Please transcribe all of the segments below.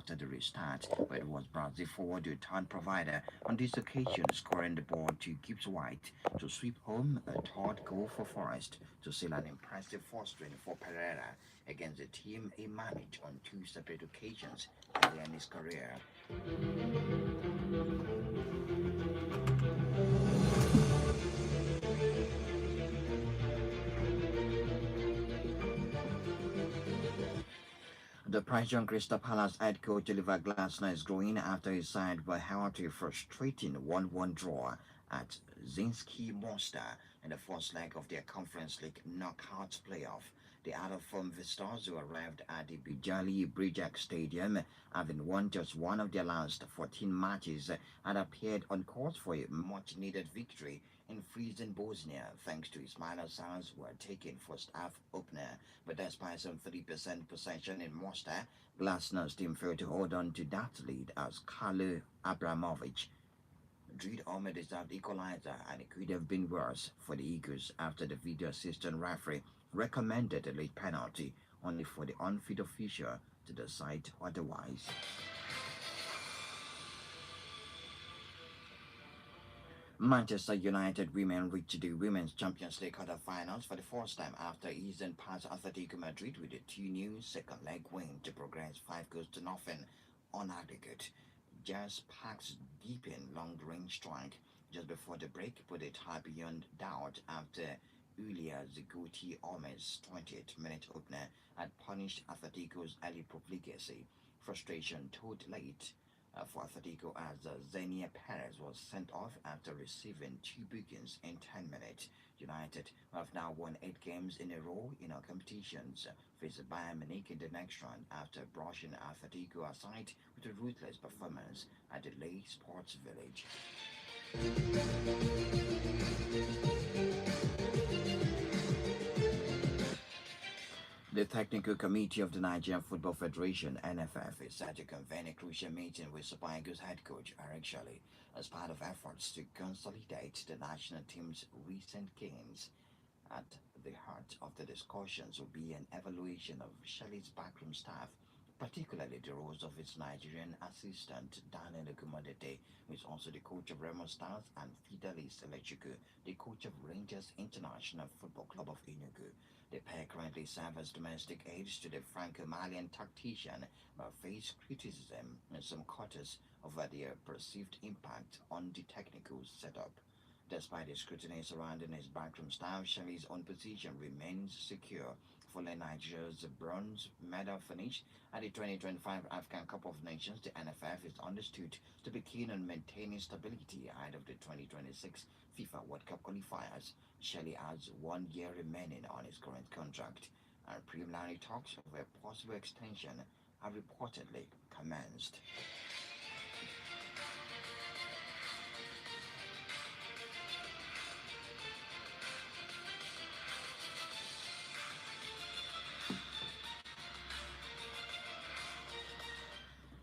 after the restart, but it was Brazil forward who turned provider on this occasion, scoring the ball to Gibbs White to sweep home a third goal for Forest to seal an impressive 4th win for Pereira against the team he managed on 2 separate occasions earlier in his career. The pressure on Crystal Palace head coach Oliver Glasner is growing after his side were held to a frustrating 1-1 draw at Zinski Mostar in the first leg of their Conference League knockout playoff. The out-of-form visitors who arrived at the Bijali Brijak Stadium, having won just one of their last 14 matches, had appeared on course for a much-needed victory in freezing Bosnia, thanks to Ismail Assar's were taken first half opener. But despite some 30% possession in Mostar, Glasner's team failed to hold on to that lead as Carlo Abramovich drew home a deserved equalizer, and it could have been worse for the Eagles after the video assistant referee recommended a late penalty, only for the on-field official to decide otherwise. Manchester United women reached the Women's Champions League quarter-finals for the first time after easing past Atletico Madrid with a 2-0 second-leg win to progress 5 goals to nothing on aggregate. Jazz Park's deep-in long-range strike just before the break put it high beyond doubt after Ulia Ziguti Omes' 28th-minute opener had punished Atletico's early profligacy. Frustration told late for Atletico as Zenia Perez was sent off after receiving 2 bookings in 10 minutes. United, who have now won 8 games in a row in our competitions, face Bayern Munich in the next round after brushing Atletico aside with a ruthless performance at the Lay Sports Village. The Technical Committee of the Nigerian Football Federation (NFF) is set to convene a crucial meeting with Super Eagles head coach Eric Shelley as part of efforts to consolidate the national team's recent gains. At the heart of the discussions will be an evaluation of Shelley's backroom staff, particularly the roles of its Nigerian assistant Daniel Okumodete, who is also the coach of Remo Stars, and Fidelis Elechuku, the coach of Rangers International Football Club of Enugu. The pair currently serve as domestic aides to the Franco-Malian tactician, but face criticism in some quarters over their perceived impact on the technical setup. Despite the scrutiny surrounding his backroom staff, Shelley's own position remains secure, following Nigeria's bronze medal finish at the 2025 African Cup of Nations. The NFF is understood to be keen on maintaining stability ahead of the 2026 FIFA World Cup qualifiers. Shelley has 1 year remaining on his current contract, and preliminary talks of a possible extension have reportedly commenced.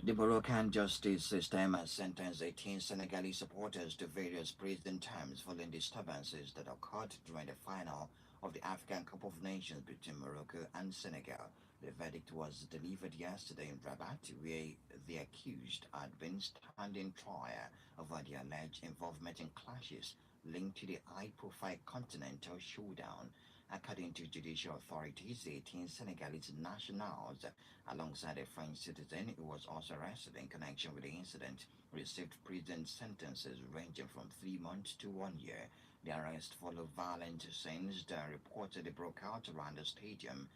The Moroccan justice system has sentenced 18 Senegalese supporters to various prison terms following disturbances that occurred during the final of the African Cup of Nations between Morocco and Senegal. The verdict was delivered yesterday in Rabat, where the accused had been standing trial over the alleged involvement in clashes linked to the high-profile Continental Showdown. According to judicial authorities, the 18 Senegalese nationals, alongside a French citizen who was also arrested in connection with the incident, received prison sentences ranging from 3 months to 1 year. The arrest followed violent scenes that reportedly broke out around the stadium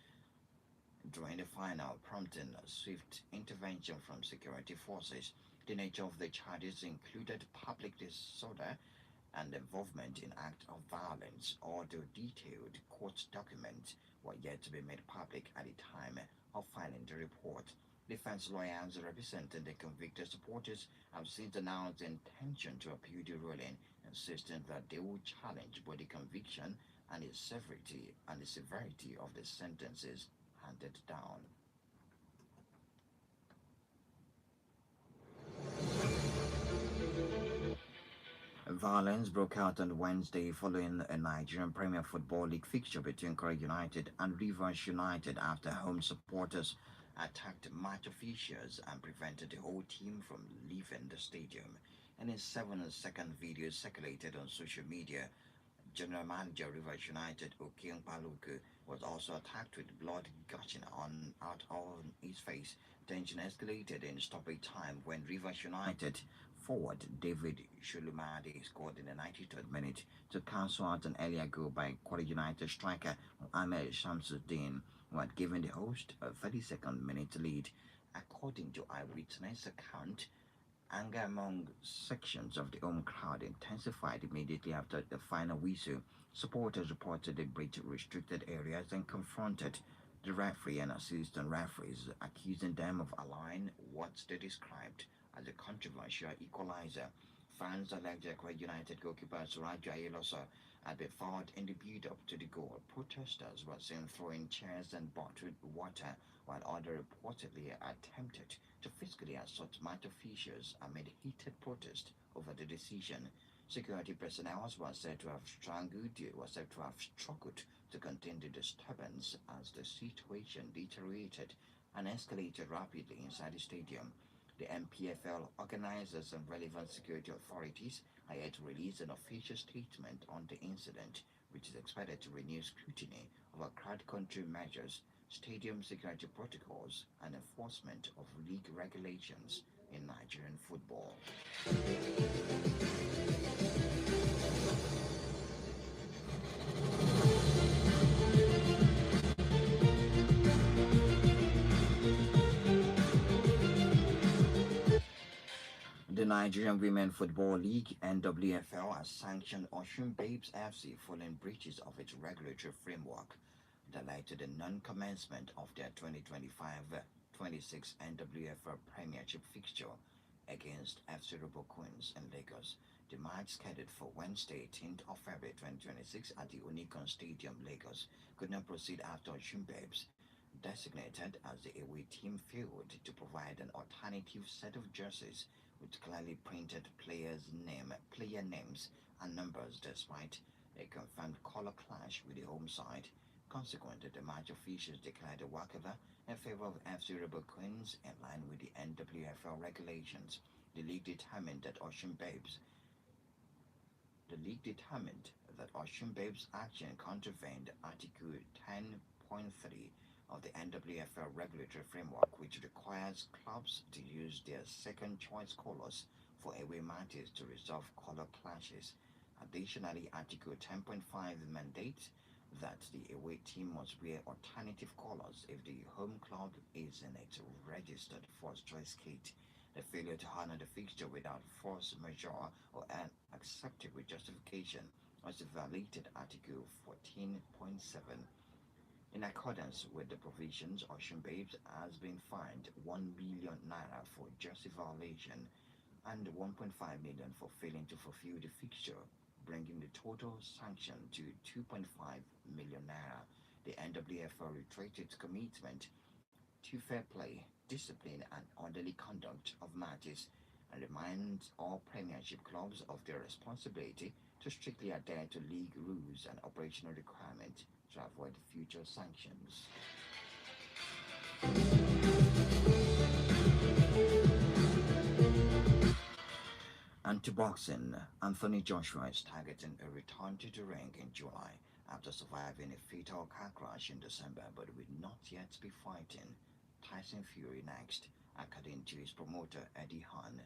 during the final, prompting a swift intervention from security forces. The nature of the charges included public disorder and involvement in acts of violence, although detailed court documents were yet to be made public at the time of filing the report. Defense lawyers representing the convicted supporters have since announced the intention to appeal the ruling, insisting that they will challenge both the conviction and the severity of the sentences handed down. Violence broke out on Wednesday following a Nigerian Premier Football League fixture between Korea United and Rivers United after home supporters attacked match officials and prevented the whole team from leaving the stadium. In a 7-second video circulated on social media, General Manager Rivers United Oking Paluku was also attacked with blood gushing out of his face. Tension escalated in stoppage time when Rivers United forward David Shulumadi scored in the 93rd minute to cancel out an earlier goal by Quad United striker Ahmed Shamsuddin, who had given the host a 32nd minute lead. According to eyewitness account, anger among sections of the home crowd intensified immediately after the final whistle. Supporters reportedly breached restricted areas and confronted the referee and assistant referees, accusing them of allowing what they described as a controversial equalizer. Fans alleged Accra United goalkeeper Suraja Ayeloso had been fouled in the build-up to the goal. Protesters were seen throwing chairs and bottled water, while others reportedly attempted to physically assault match officials amid heated protest over the decision. Security personnel was said to have struggled to contain the disturbance as the situation deteriorated and escalated rapidly inside the stadium. The MPFL organizers and relevant security authorities are yet to release an official statement on the incident, which is expected to renew scrutiny over crowd control measures, stadium security protocols, and enforcement of league regulations in Nigerian football. The Nigerian Women Football League (NWFL) has sanctioned Oshun Babes FC following breaches of its regulatory framework that led to the non-commencement of their 2025-26 NWFL Premiership fixture against FC Robo Queens in Lagos. The match, scheduled for Wednesday, 18th of February 2026 at the Unicon Stadium, Lagos, could not proceed after Oshun Babes, designated as the away team, failed to provide an alternative set of jerseys with clearly printed player names and numbers, despite a confirmed color clash with the home side. Consequently, the match officials declared a walkover in favor of FC Rebel Queens in line with the NWFL regulations. The league determined that Ocean Babes' action contravened Article 10.3 of the NWFL regulatory framework, which requires clubs to use their second choice colors for away matches to resolve color clashes. Additionally, Article 10.5 mandates that the away team must wear alternative colors if the home club is in its registered first choice kit. The failure to honor the fixture without force majeure or an acceptable justification also violated Article 14.7. In accordance with the provisions, Ocean Babes has been fined 1 million naira for jersey violation and 1.5 million for failing to fulfill the fixture, bringing the total sanction to 2.5 million naira. The NWFL reiterated its commitment to fair play, discipline, and orderly conduct of matches, and reminds all Premiership clubs of their responsibility to strictly adhere to league rules and operational requirements to avoid future sanctions. And to boxing, Anthony Joshua is targeting a return to the ring in July after surviving a fatal car crash in December, but will not yet be fighting Tyson Fury next, according to his promoter Eddie Hearn.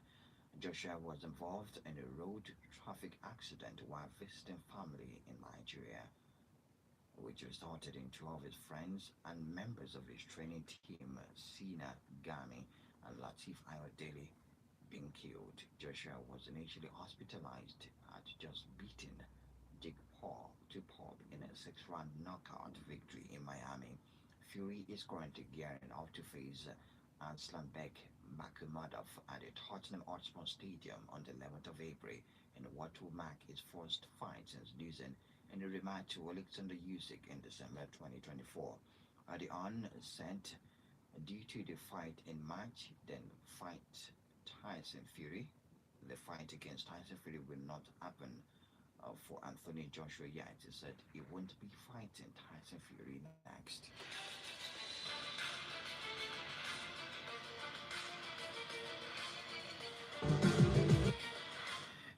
Joshua was involved in a road traffic accident while visiting family in Nigeria, which resulted in two of his friends and members of his training team, Sina Gami and Latif Ayodele, being killed. Joshua was initially hospitalized at just beating Jake Paul to pulp in a 6-round knockout victory in Miami. Fury is currently gearing up to face Aslanbek Makhmadov at the Tottenham Hotspur Stadium on the 11th of April in what will mark his first fight since losing in a rematch to Alexander Usyk in December 2024. On said, due to the fight in March, then fight Tyson Fury, the fight against Tyson Fury will not happen for Anthony Joshua yet. He said he won't be fighting Tyson Fury next.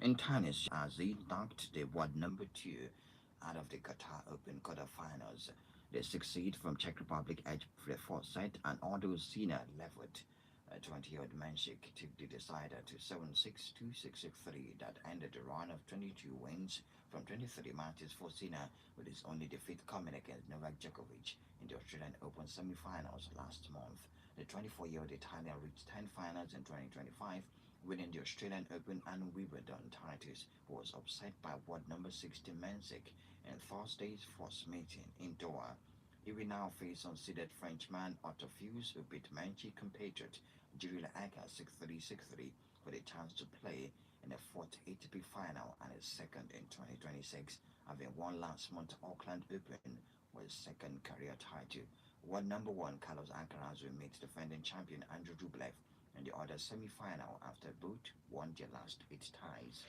In tennis, Azi knocked the world number two out of the Qatar Open quarterfinals. The sixth seed from Czech Republic edged for the fourth set, and although Sina leveled 20-year-old Mansik took the decider to 7-6, 2-6, 6-3 that ended a run of 22 wins from 23 matches for Sina, with his only defeat coming against Novak Djokovic in the Australian Open semi-finals last month. The 24-year-old Italian reached 10 finals in 2025, winning the Australian Open and Wimbledon titles, was upset by world number 60 Mansik in Thursday's first meeting in Doha. He will now face unseeded Frenchman Otto Fuse, who beat Manchi compatriot Jirila Aka 6-3, 6-3 for the chance to play in the fourth ATP final and his second in 2026, having won last month's Auckland Open with his second career title. World number one Carlos Alcaraz will meet defending champion Andrew Rublev in the other semi-final after both won their last 8 ties.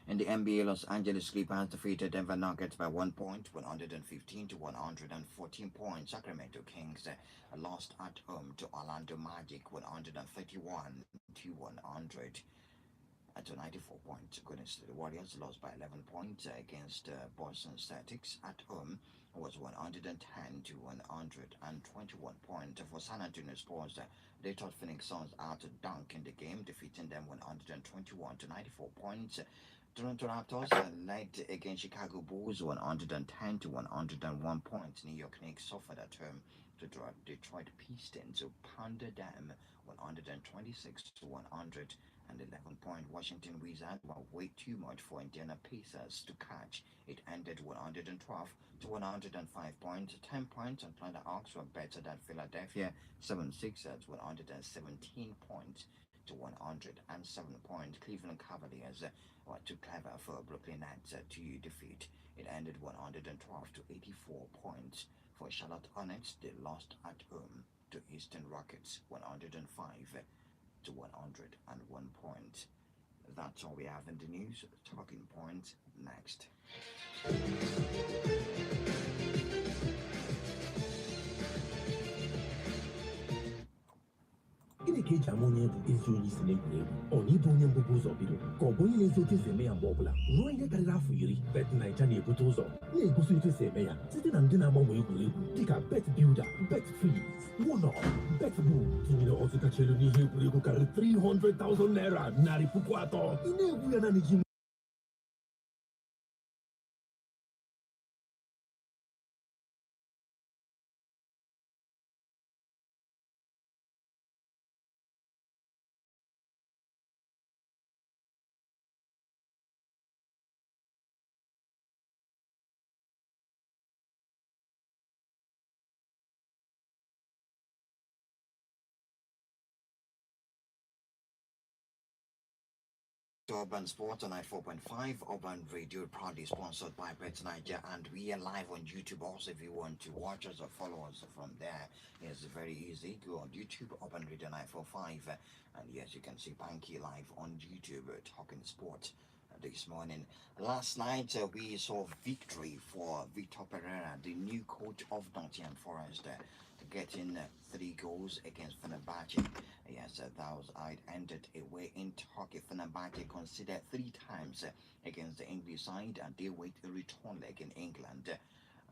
In the NBA, Los Angeles Clippers defeated Denver Nuggets by 1 point, 115 to 114 points. Sacramento Kings lost at home to Orlando Magic 131 to 100 to 94 points. Golden State Warriors lost by 11 points against Boston Celtics at home. Was 110 to 121 points for San Antonio Spurs. They taught Phoenix Suns out to dunk in the game, defeating them 121 to 94 points. Toronto Raptors led against Chicago Bulls 110 to 101 points. New York Knicks suffered at home to Detroit Pistons, who pounded them 126 to 111 points. Washington Wizards were way too much for Indiana Pacers to catch. It ended 112 to 105 points. 10 points Atlanta Hawks were better than Philadelphia 76ers 117 points to 107 points. Cleveland Cavaliers were too clever for Brooklyn Nets to defeat. It ended 112 to 84 points. For Charlotte Hornets, they lost at home to Houston Rockets 105 to 101 points. That's all we have in the news. Talking points next. Gịnị ka eji ama onye bụ ezi onye isi n'egwuregwu? Ọ na ịbụ onye mbụbụ ụzọ bido ka ọ bụ onye na-ezi otu esi eme ya mgbe ọbụla ruo ihe karịrị afọ 10? Bet Naija na-ebute ụzọ na-egosi otu esi eme ya site na ndị na-agbanwe egwuregwu dịka Bet Builder, Bet Freeze, Wọnọ, Bet Bull tinyere ọzọ kacha elu n'ihe egwuregwu karịrị 300,000 naira, narị puku atọ. Ị na-egwu ya naanị ji To Urban Sports on 94.5 Urban Radio, proudly sponsored by Bet Niger, and we are live on YouTube also. If you want to watch us or follow us from there, it's very easy. Go on YouTube, Urban Radio 945, and yes, you can see Bankkky live on YouTube talking sports this morning. Last night we saw victory for Victor Pereira, the new coach of Nottingham Forest, getting 3 goals against Fenerbahce. Yes, that was how it ended away in Turkey. Fenerbahce considered 3 times against the English side, and they wait a return leg in England.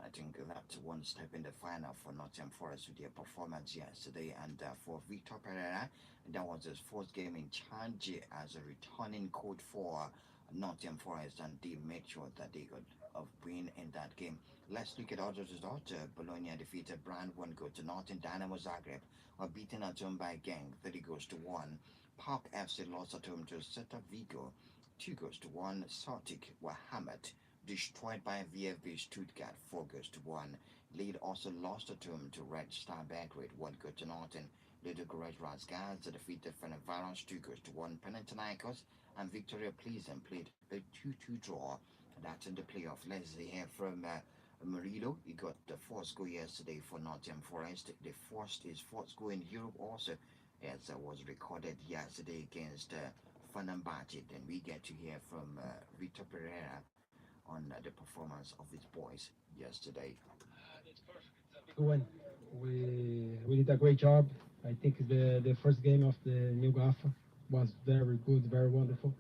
I think that's one step in the final for Nottingham Forest with their performance yesterday. And for Victor Pereira, that was his first game in charge as a returning coach for Nottingham Forest, and they made sure that they got a win in that game. Let's look at other results. Bologna defeated Brand 1 goal to nothing. Dynamo Zagreb were beaten at home by Genk 3 goals to 1. Park FC lost at home to Celta Vigo 2 goals to 1. Celtic were hammered, destroyed by VfB Stuttgart 4 goals to 1. Lille also lost at home to Red Star Belgrade 1 goal to nothing. Ludogorets Razgaz defeated Fenerbahce 2 goals to 1. Panathinaikos and Victoria Pleasant played a 2-2 draw. That's in the playoff. Let's hear from Murillo. He got the 4th goal yesterday for Nottingham Forest. His fourth goal in Europe also, as was recorded yesterday against Fenerbahce. Then we get to hear from Victor Pereira on the performance of his boys yesterday. When we did a great job. I think the first game of the new GAFA was very good, very wonderful.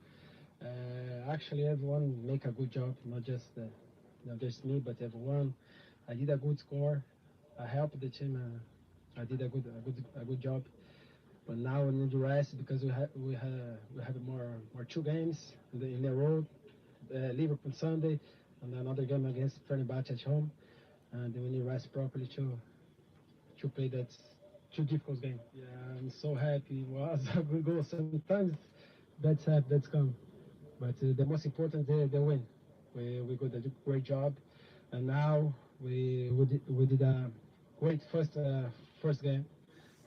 Actually, everyone make a good job, not just me, but everyone. I did a good score. I helped the team. I did a good job. But now we need to rest because we have more two games in a row. Liverpool Sunday, and another game against Fenerbahce at home. And we need to rest properly to play that two difficult game. Yeah, I'm so happy. It was a good goal. Sometimes that's come, but the most important the win. We got a great job, and now we did a great first game,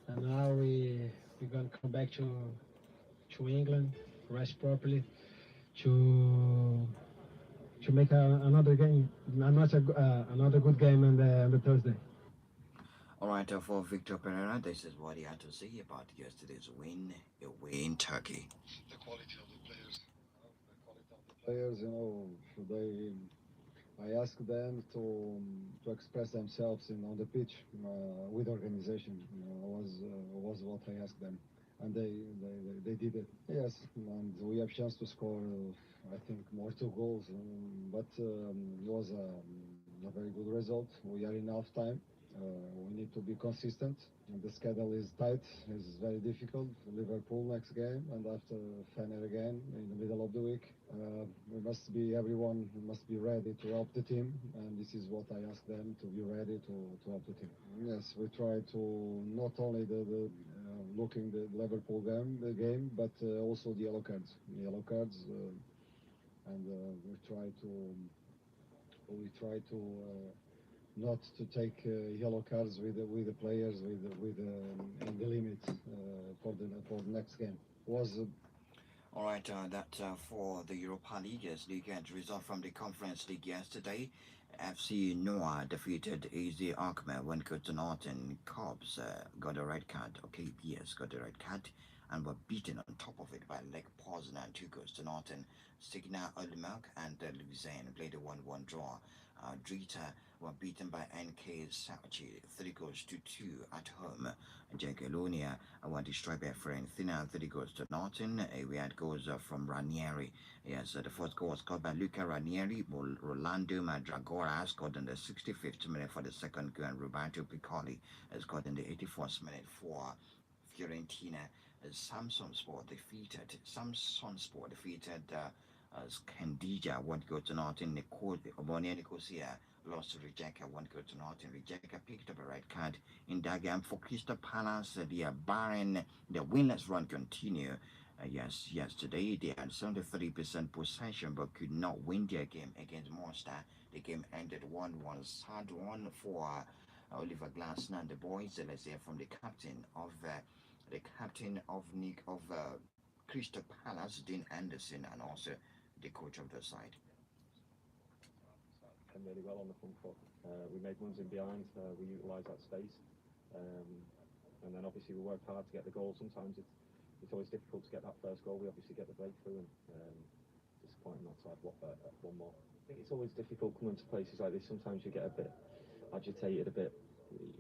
and now we're gonna come back to England, rest properly, to to make another game, another good game on the Thursday. All right, for Victor Pereira, this is what he had to say about yesterday's win away in Turkey. The quality of the players. The quality of the players, they I ask them to express themselves on the pitch with organization. Was what I asked them, and they did it. Yes, and we have chance to score. I think more two goals, it was a very good result. We are in half time. We need to be consistent. The schedule is tight. It's very difficult. Liverpool next game, and after Fener again in the middle of the week. Everyone must be ready to help the team, and this is what I ask them to be ready to help the team. Yes, we try to not only the looking the Liverpool game, but also the yellow cards. And we try to not to take yellow cards with the players in the limit for the next game. Was All right, that for the Europa League, as League had result from the Conference League yesterday. FC Noah defeated AZ Alkmaar when Norton. Cubs got a red card. Okay, PS got a red card and were beaten on top of it by Lech Poznan 2 goals to Norton. Signa Olmark and Luzern played a 1-1 draw. Drita were beaten by NK Sachi 3 goals to 2 at home. Jagiellonia were destroyed by Fiorentina 3 goals to Norton. We had goals from Ranieri. Yes, the first goal was scored by Luca Ranieri. Rolando Madragora scored in the 65th minute for the second goal, and Roberto Piccoli scored in the 84th minute for Fiorentina. Samson Sport defeated Scandija 1 goal to Norton. Omonia Nicosia lost to Rijeka 1 goal to Norton. Rijeka picked up a red card in that game for Crystal Palace. They are barring the winless run continue. Yesterday they had 73% possession but could not win their game against Monster. The game ended 1-1. Sad one for Oliver Glasner and the boys. Let's hear from the captain of Crystal Palace, Dean Anderson, and also the coach of the side. And really well on the front foot. We made runs in behind. We utilised that space, and then obviously we worked hard to get the goal. Sometimes it's always difficult to get that first goal. We obviously get the breakthrough, and disappointing not to have one more. I think it's always difficult coming to places like this. Sometimes you get a bit agitated,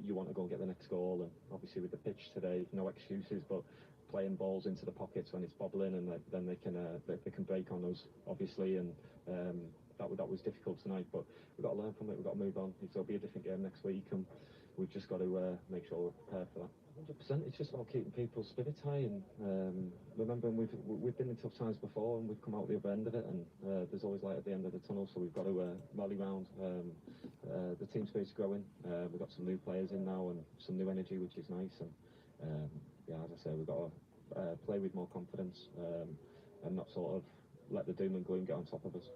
you want to go and get the next goal, and obviously with the pitch today, no excuses, but playing balls into the pockets when it's bobbling, and then they can break on us, obviously, and that was difficult tonight, but we've got to learn from it. We've got to move on. It'll be a different game next week, and we've just got to make sure we're prepared for that. 100%. It's just about keeping people's spirits high, and remembering we've been in tough times before, and we've come out the other end of it, and there's always light at the end of the tunnel. So we've got to rally round. The team spirit's growing. We've got some new players in now and some new energy, which is nice. And as I say, we've got to play with more confidence and not sort of let the doom and gloom get on top of us.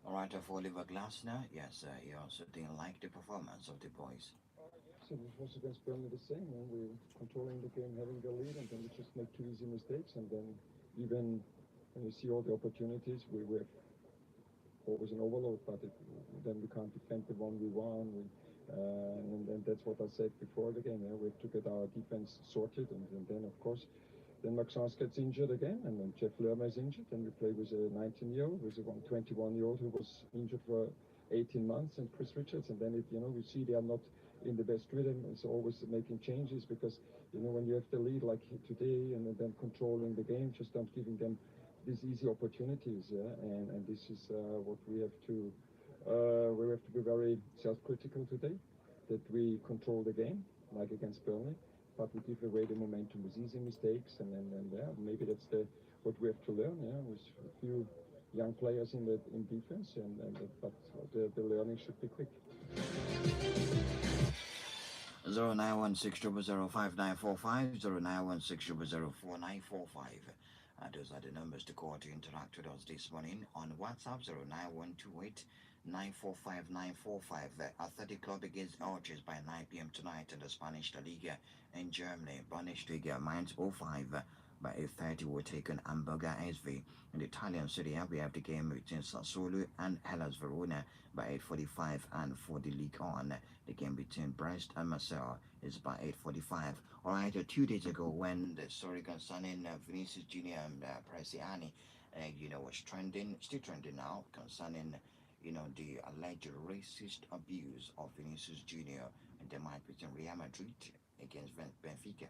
All right, for Oliver Glasner, yes, he also didn't like the performance of the boys. So it was against Burnley the same, and we're controlling the game, having the lead, and then we just make two easy mistakes, and then even when you see all the opportunities, we have always an overload, but then we can't defend the 1v1, and that's what I said before the game. We have to get our defense sorted, and then of course, then Maxence gets injured again, and then Jeff Lerma is injured, and we play with a 19-year-old, with a 21-year-old who was injured for 18 months and Chris Richards, and then we see they are not in the best rhythm, and so always making changes because when you have the lead like today and then controlling the game, just not giving them these easy opportunities, and this is what we have to be very self-critical today, that we control the game like against Burnley, but we give away the momentum with easy mistakes, and maybe that's what we have to learn, with a few young players in defense, but the learning should be quick. 0916005945, 0916004945. Those are the numbers to call to interact with us this morning on WhatsApp. 09128945945. Athletic Club against Elches by 9 p.m. tonight in the Spanish La Liga in Germany. Bundesliga Mainz 05 by 8:30 will take on Hamburger SV. In the Italian Serie A, we have the game between Sassuolo and Hellas Verona by 8:45, and for the League On, the game between Brest and Marseille is by 8:45. All right, 2 days ago, when the story concerning Vinicius Junior and Presiani, was still trending now, concerning the alleged racist abuse of Vinicius Junior in the match between Real Madrid against Benfica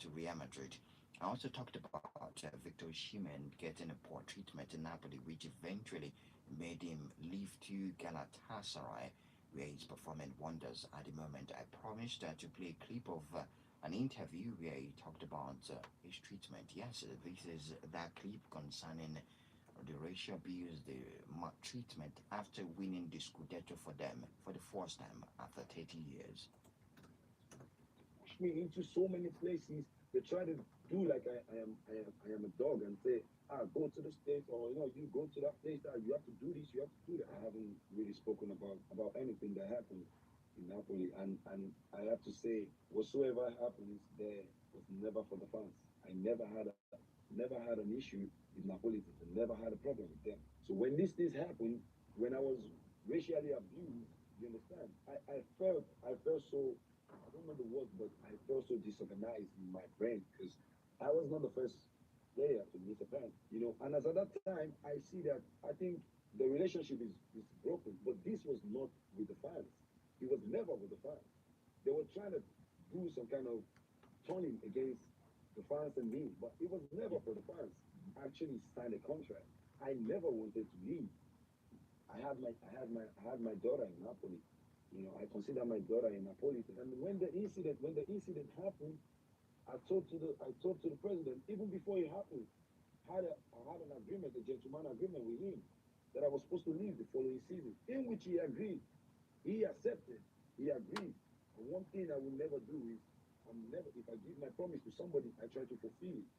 to Real Madrid. I also talked about Victor Osimhen getting a poor treatment in Napoli, which eventually made him leave to Galatasaray, where he's performing wonders at the moment. I promised to play a clip of an interview where he talked about his treatment. Yes, this is that clip concerning the racial abuse, the treatment after winning the Scudetto for them for the first time after 30 years. Push me into so many places. They try to do like I am a dog and say, go to the States, or you go to that place, you have to do this, you have to do that. I haven't really spoken about anything that happened in Napoli, and I have to say, whatsoever happens there was never for the fans. I never had an issue with Napolitans. I never had a problem with them. So when this happened, when I was racially abused, you understand, I felt so, I don't know the word, but I felt so disorganized in my brain because I was not the first player to miss a pen, and as at that time, I see that I think the relationship is broken, but this was not with the fans. It was never with the fans. They were trying to do some kind of turning against the fans and me, but it was never for the fans. I actually signed a contract. I never wanted to leave. I had my daughter in Napoli. I consider my daughter in Napoli. And when the incident happened, I talked to the president even before it happened. I had an agreement, a gentleman agreement with him, that I was supposed to leave the following season, in which he agreed. He accepted. He agreed. And one thing I will never do is, if I give my promise to somebody, I try to fulfill it.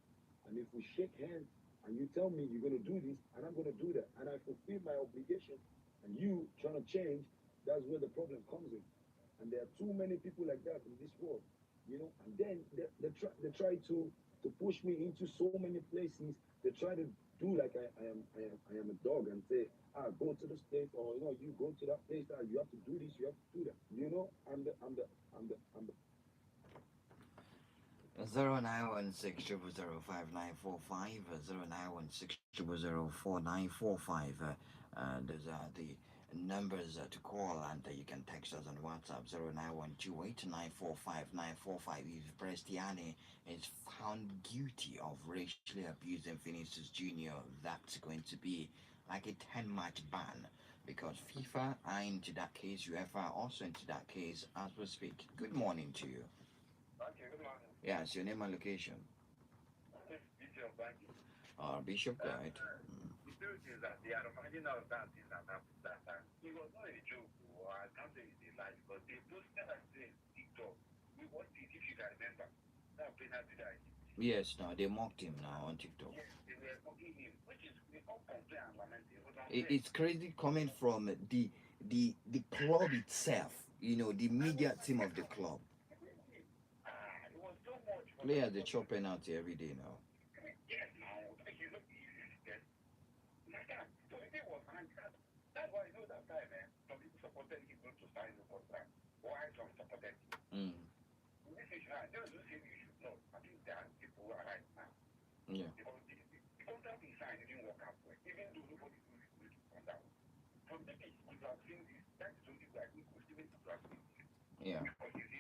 And if we shake hands and you tell me you're going to do this, and I'm going to do that, and I fulfill my obligation, and you trying to change, that's where the problem comes in. And there are too many people like that in this world, and then they try to push me into so many places. They try to do like I am a dog and say, go to the States, or you go to that place, you have to do this, you have to do that. I'm the 0916005945, 0916004945. Those are the numbers to call, and you can text us on WhatsApp 09128945945. If Prestiani is found guilty of racially abusing Vinicius Junior, that's going to be like a 10-match ban, because FIFA are into that case, UEFA are also into that case as we speak. Good morning to you. Thank you. Good morning. Yes, your name and location. Bishop Bankky. Bishop, go ahead. The truth is that the original of that is that it was not a joke, or I can't say it's a lie, but they posted that in TikTok. We watched it, if you can remember. That penalty that Yes, now they mocked him now on TikTok. yes, they were mocking him, which is we all complain and lamenting. It's crazy coming from the club itself, the media team of the club. It was so much. Players, they chop penalty every day now. Yes, now, you look, yes. So the thing was, that's why I know that time, some people supported him not to sign the contract. Why some supported him? This issue, just to say you should know, I think there are people who are right now. Yeah. Because the contract he signed didn't work out well, even though nobody knew he was going to come down. From maybe you could have seen this. That is only way I think Steven could have seen this. Yeah. Because he's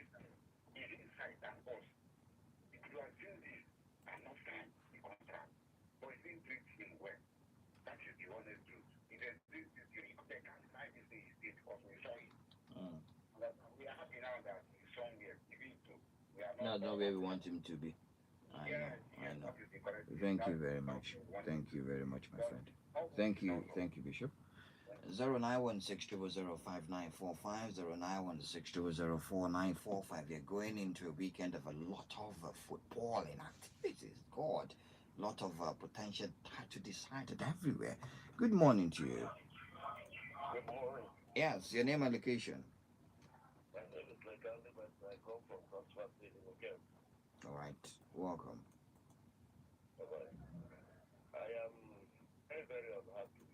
inside than us. He could have seen this and not signed the contract. But he didn't treat him well. That is the honest truth. He said, this is the they can sign this thing because we saw it. But we are happy now that he's somewhere. Even though we are Not where we want him to be. I know. Thank you very much. Thank you very much, my friend. Thank you, Bishop. 09160059450 091604945. They're going into a weekend of a lot of footballing activities. God, lot of potential to decided everywhere. Good morning to you. Good morning. Yes, your name and location. My name is Legali, but I come from Transfer City, okay? All right, welcome. Bye-bye. I am very, very unhappy.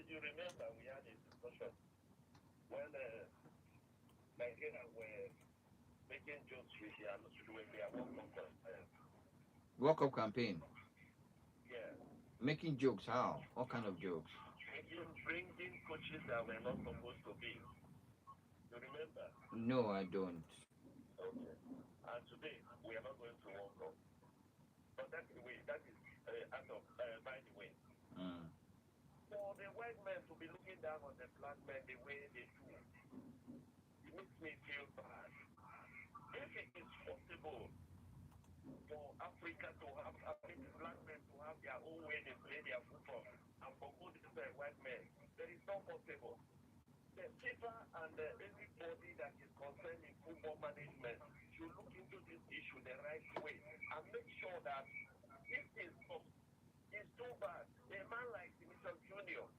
You remember we had a discussion when Nigeria were making jokes with their World Cup campaign. Yeah. Making jokes, how? What kind of jokes? Bringing coaches that were not supposed to be. You remember? No, I don't. Okay. And today, we are not going to World Cup. But that is out of, by the way. For the white men to be looking down on the black men the way they do, it makes me feel bad. If it is possible for Africa to have, black men to have their own way they play their football, and for good white men, that is not possible. The FIFA and everybody that is concerned in football management should look into this issue the right way and make sure that if it's too bad. A man like Mr. Junior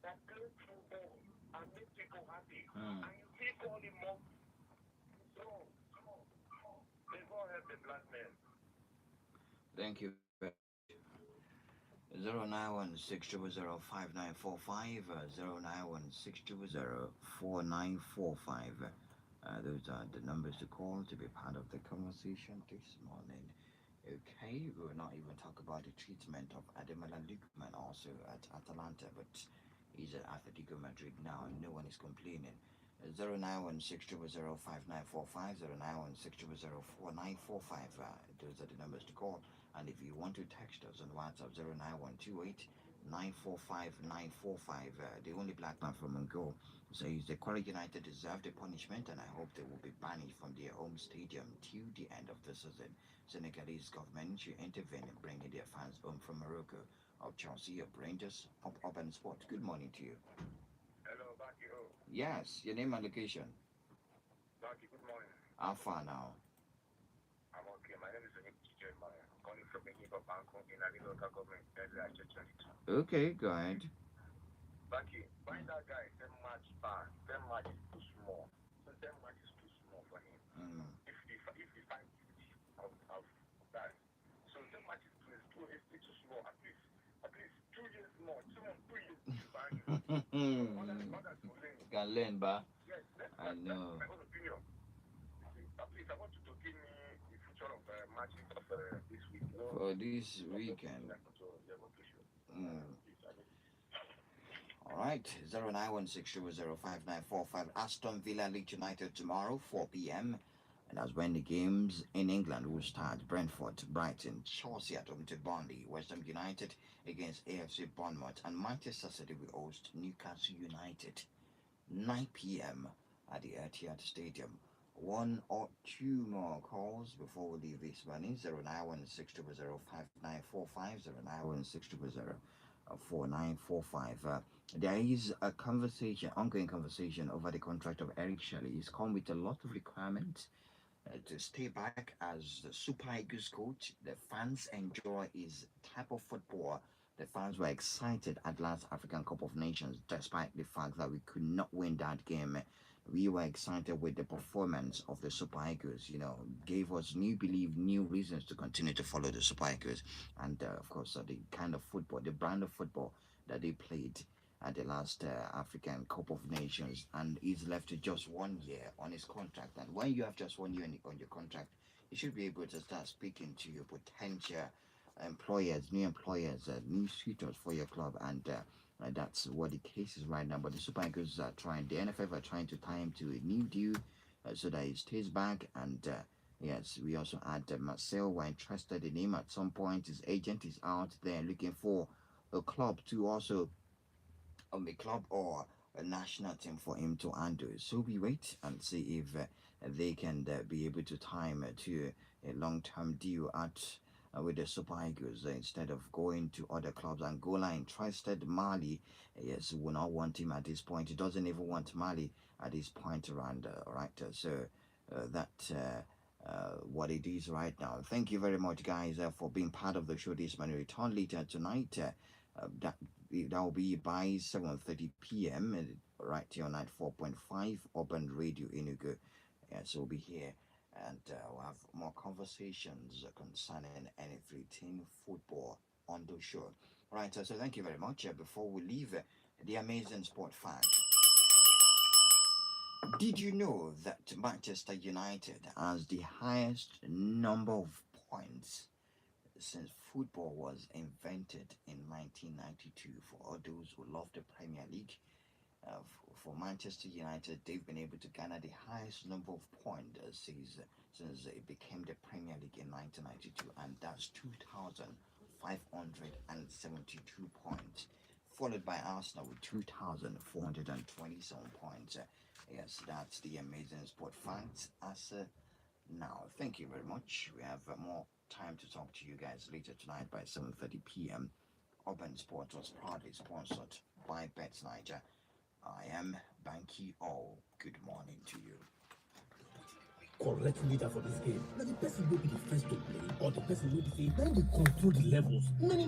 that plays football and makes people happy, and you still call him monkey. It's wrong. May God help the black man. Thank you very much. 09160059450 091604945. Those are the numbers to call to be part of the conversation this morning. Okay, we will not even talk about the treatment of Ademola Lookman also at Atalanta, but he's at Atletico Madrid now and no one is complaining. 09160059450 09160049445. Those are the numbers to call. And if you want to text us on WhatsApp, 09128945945. The only black man from Angola says the Quara United deserve the punishment and I hope they will be banished from their home stadium till the end of the season. Senegalese government should intervene in bringing their fans home from Morocco. Of Chelsea, of Rangers, of Urban Sport. Good morning to you. Hello, Bankky O. Yes, your name and location. Bankky, good morning. How far now? I'm okay. My name is Onikijo. I'm calling from Bankkky in a local government area. Okay, go ahead. Bankky, find that guy 10 match ban. 10 match is too small. So 10 match is too small for him. If he finds of that. So 10 match is too small at least. At least 2 years more. 2 years to ban him. Others will learn. Can learn, ba? Yes, I know. that's my own opinion. Please, I want you to give me the future of matches of this week. You know, For this weekend. All right, 09160059445. Aston Villa Leeds United tomorrow, 4 p.m. And that's when the games in England will start. Brentford, Brighton, Chelsea at home to Burnley, West Ham United against AFC Bournemouth, and Manchester City will host Newcastle United, 9 p.m. at the Etihad Stadium. One or two more calls before we leave this morning. 09160059450 09160049445. There is a ongoing conversation over the contract of Eric Shelley. He's come with a lot of requirements to stay back as the Super Eagles coach. The fans enjoy his type of football. The fans were excited at last African Cup of Nations, despite the fact that we could not win that game. We were excited with the performance of the Super Eagles. Gave us new belief, new reasons to continue to follow the Super Eagles, and of course, the kind of football, the brand of football that they played at the last African Cup of Nations. And he's left just 1 year on his contract. And when you have just 1 year on your contract, you should be able to start speaking to your potential employers, new suitors for your club, and That's what the case is right now. But the Super Eagles are trying, the NFF are trying to tie him to a new deal so that he stays back. And yes, we also had Marcel were interested in him at some point. His agent is out there looking for a club to also a club or a national team for him to handle. So we wait and see if they can be able to tie him to a long-term deal at with the Super Eagles instead of going to other clubs. Angola interested, Mali, yes, will not want him at this point. He doesn't even want Mali at this point around, right? So that. What it is right now. Thank you very much, guys, for being part of the show this morning. Return later tonight. That will be by 7:30 p.m. right here on 94.5 Urban Radio Enugu. So we'll be here and we'll have more conversations concerning anything football on the show. Right, so thank you very much. Before we leave, the amazing sport fact. Did you know that Manchester United has the highest number of points since football was invented in 1992? For all those who love the Premier League, for Manchester United, they've been able to garner the highest number of points since it became the Premier League in 1992, and that's 2,572 points, followed by Arsenal with 2,427 points. Yes, that's the amazing sport facts as now. Thank you very much. We have more time to talk to you guys later tonight by 7:30 p.m. Urban Sports was proudly sponsored by Bets Niger. I am Bankky O. Good morning to you. Correct leader for this game. Now the person will be the first to play, or the person will be say, then they control the levels. Many